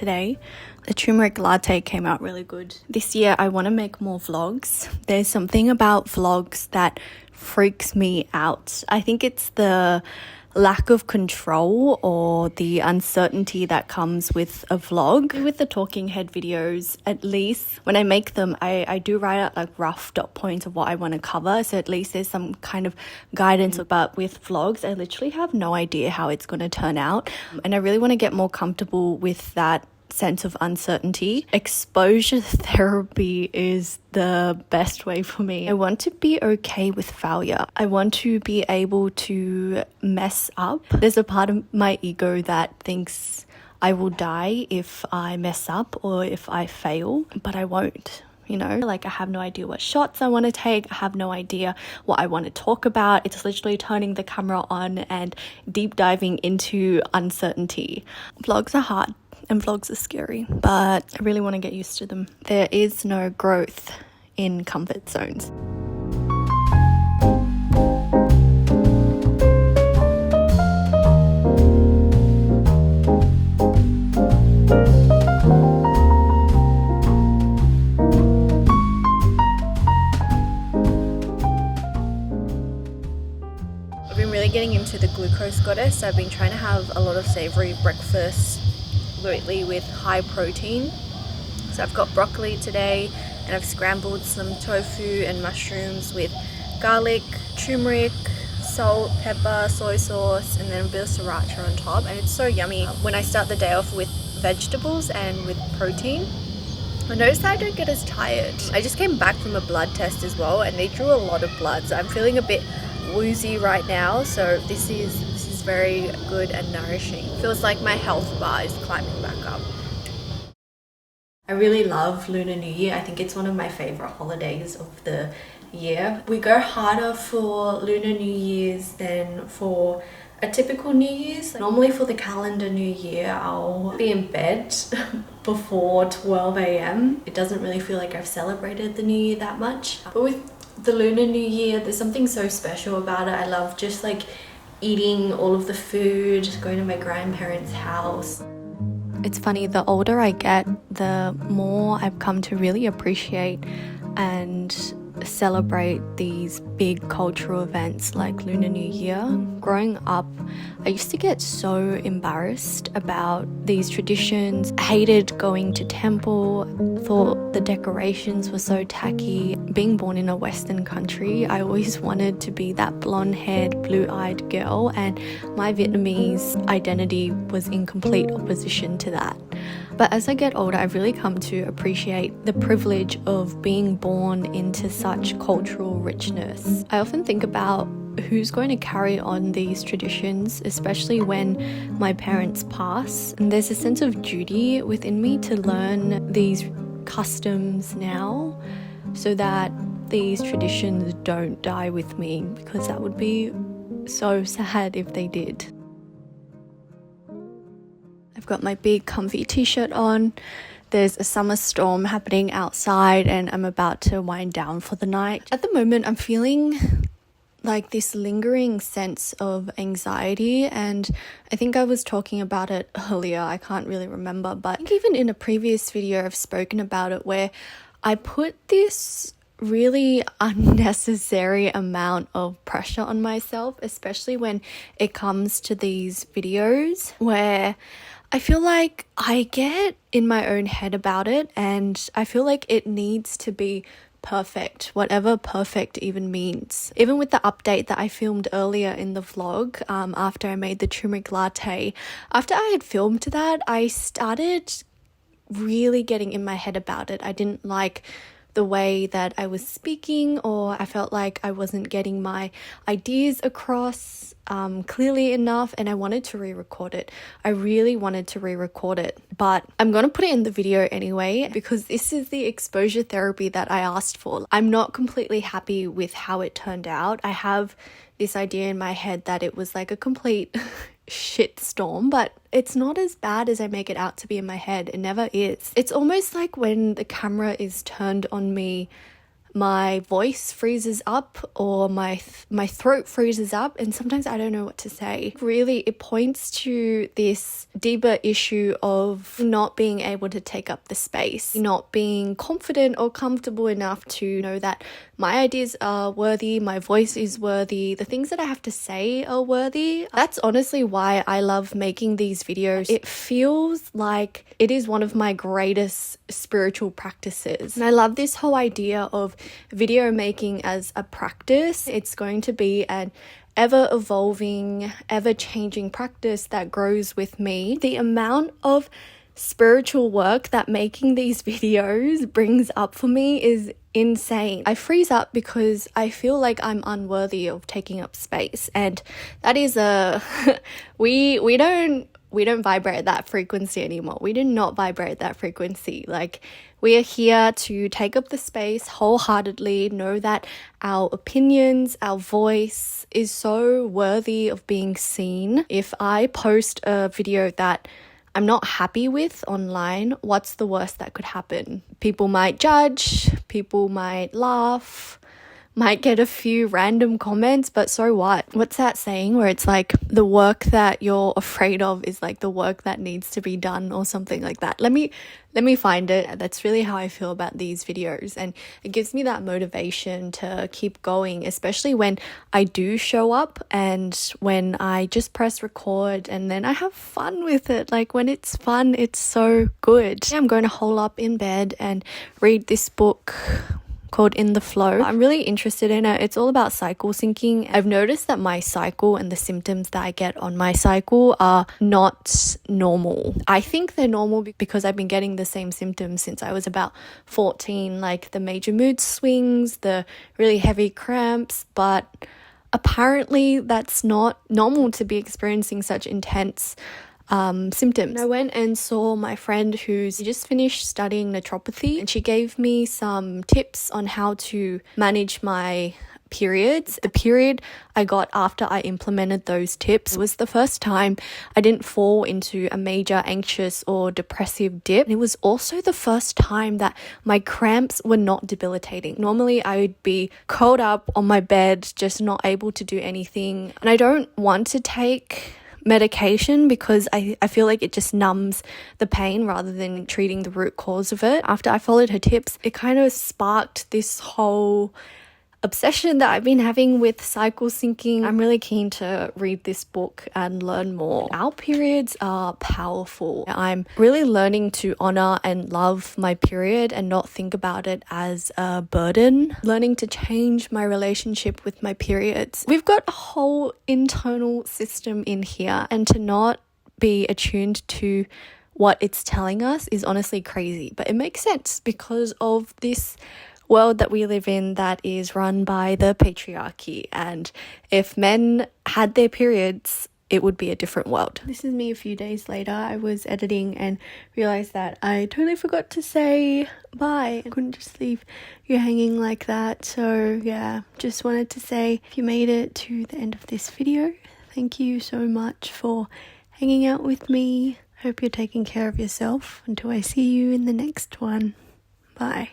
today. The turmeric latte came out really good. This year I want to make more vlogs. There's something about vlogs that freaks me out. I think it's the lack of control or the uncertainty that comes with a vlog. With the talking head videos, at least when I make them, I do write out like rough dot points of what I want to cover, so at least there's some kind of guidance. But with vlogs, I literally have no idea how it's going to turn out, and I really want to get more comfortable with that sense of uncertainty. Exposure therapy is the best way for me. I want to be okay with failure. I want to be able to mess up. There's a part of my ego that thinks I will die if I mess up or if I fail, but I won't. You know, like I have no idea what shots I want to take. I have no idea what I want to talk about. It's literally turning the camera on and deep diving into uncertainty. Vlogs are hard and vlogs are scary, but I really want to get used to them. There is no growth in comfort zones. I've been really getting into the glucose goddess. I've been trying to have a lot of savory breakfast lately with high protein. So I've got broccoli today, and I've scrambled some tofu and mushrooms with garlic, turmeric, salt, pepper, soy sauce, and then a bit of sriracha on top, and it's so yummy when I start the day off with vegetables and with protein. I noticed that I don't get as tired. I just came back from a blood test as well, and they drew a lot of blood, so I'm feeling a bit woozy right now, so this is very good and nourishing. Feels like my health bar is climbing back up. I really love Lunar New Year. I think it's one of my favorite holidays of the year. We go harder for Lunar New Year's than for a typical New Year's. Normally for the calendar New Year, I'll be in bed before 12 a.m. It doesn't really feel like I've celebrated the New Year that much. But with the Lunar New Year, there's something so special about it. I love just like eating all of the food, going to my grandparents' house. It's funny, the older I get, the more I've come to really appreciate and celebrate these big cultural events like Lunar New Year. Growing up, I used to get so embarrassed about these traditions. I hated going to temple, thought the decorations were so tacky. Being born in a Western country, I always wanted to be that blonde-haired, blue-eyed girl, and my Vietnamese identity was in complete opposition to that. But as I get older, I've really come to appreciate the privilege of being born into such cultural richness. I often think about who's going to carry on these traditions, especially when my parents pass. And there's a sense of duty within me to learn these customs now so that these traditions don't die with me, because that would be so sad if they did. I've got my big comfy t-shirt on. There's a summer storm happening outside and I'm about to wind down for the night. At the moment, I'm feeling like this lingering sense of anxiety, and I think I was talking about it earlier. I can't really remember, but I think even in a previous video I've spoken about it, where I put this really unnecessary amount of pressure on myself, especially when it comes to these videos, where I feel like I get in my own head about it, and I feel like it needs to be perfect, whatever perfect even means. Even with the update that I filmed earlier in the vlog, after I made the turmeric latte, after I had filmed that, I started really getting in my head about it. I didn't like the way that I was speaking, or I felt like I wasn't getting my ideas across clearly enough, and I wanted to re-record it. I really wanted to re-record it, but I'm gonna put it in the video anyway, because this is the exposure therapy that I asked for. I'm not completely happy with how it turned out. I have this idea in my head that it was like a complete shit storm, but it's not as bad as I make it out to be in my head. It never is. It's almost like when the camera is turned on me my voice freezes up or my throat freezes up, and sometimes I don't know what to say. Really, it points to this deeper issue of not being able to take up the space, not being confident or comfortable enough to know that my ideas are worthy, my voice is worthy, the things that I have to say are worthy. That's honestly why I love making these videos. It feels like it is one of my greatest spiritual practices. And I love this whole idea of video making as a practice. It's going to be an ever-evolving, ever-changing practice that grows with me. The amount of spiritual work that making these videos brings up for me is insane. I freeze up because I feel like I'm unworthy of taking up space, and that is we don't vibrate at that frequency anymore. We do not vibrate that frequency. Like, we are here to take up the space wholeheartedly, know that our opinions, our voice is so worthy of being seen. If I post a video that I'm not happy with online, what's the worst that could happen? People might judge, people might laugh, might get a few random comments, but so what? What's that saying where it's like the work that you're afraid of is like the work that needs to be done, or something like that. Let me find it. That's really how I feel about these videos, and it gives me that motivation to keep going, especially when I do show up and when I just press record and then I have fun with it. Like, when it's fun, it's so good. I'm going to hole up in bed and read this book called In the Flow. I'm really interested in it. It's all about cycle syncing. I've noticed that my cycle and the symptoms that I get on my cycle are not normal. I think they're normal because I've been getting the same symptoms since I was about 14, like the major mood swings, the really heavy cramps, but apparently that's not normal to be experiencing such intense symptoms. I went and saw my friend who's just finished studying naturopathy, and she gave me some tips on how to manage my periods. The period I got after I implemented those tips was the first time I didn't fall into a major anxious or depressive dip. And it was also the first time that my cramps were not debilitating. Normally I would be curled up on my bed, just not able to do anything. And I don't want to take medication because I feel like it just numbs the pain rather than treating the root cause of it. After I followed her tips, it kind of sparked this whole obsession that I've been having with cycle syncing. I'm really keen to read this book and learn more. Our periods are powerful. I'm really learning to honor and love my period and not think about it as a burden. Learning to change my relationship with my periods. We've got a whole internal system in here, and to not be attuned to what it's telling us is honestly crazy, but it makes sense because of this world that we live in that is run by the patriarchy, and if men had their periods, it would be a different world. This is me a few days later. I was editing and realized that I totally forgot to say bye. I couldn't just leave you hanging like that. So yeah, just wanted to say, if you made it to the end of this video, thank you so much for hanging out with me. Hope you're taking care of yourself until I see you in the next one. Bye.